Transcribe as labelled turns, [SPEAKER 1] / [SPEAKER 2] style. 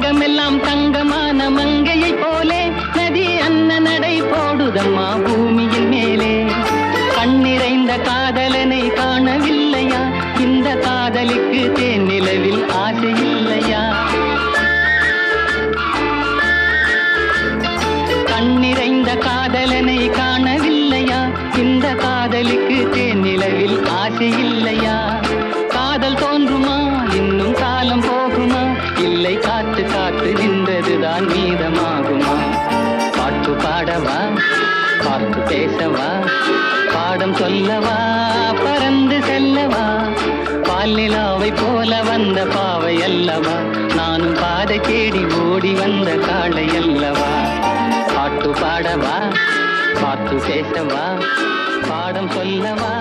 [SPEAKER 1] அங்கமெல்லாம் தங்கமான மங்கையை போலே நதி அன்ன நடை போடுதம்மா பூமியின் மேலே. கண்ணிறைந்த காதலனை காணவில்லையா? இந்த காதலுக்கு தேன் நிலவில் ஆசை இல்லையா? கண்ணிறைந்த காதலனை காணவில்லையா? இந்த காதலுக்கு தேன் நிலவில் ஆசை இல்லையா? காதல் தோன்றுமா? இன்னும் காலம் போகுமா? இல்லை, காத்து காத்து நின்றதுதான் மீதமாகுமா? பாட்டு பாடவா? பார்த்து பேசவா? பாடம் சொல்லவா? பறந்து செல்லவா? பால் நிலாவை போல வந்த பாவை அல்லவா? நானும் பாதை தேடி ஓடி வந்த காளை அல்லவா? பாட்டு பாடவா? பார்த்து பேசவா? பாடம் சொல்லவா?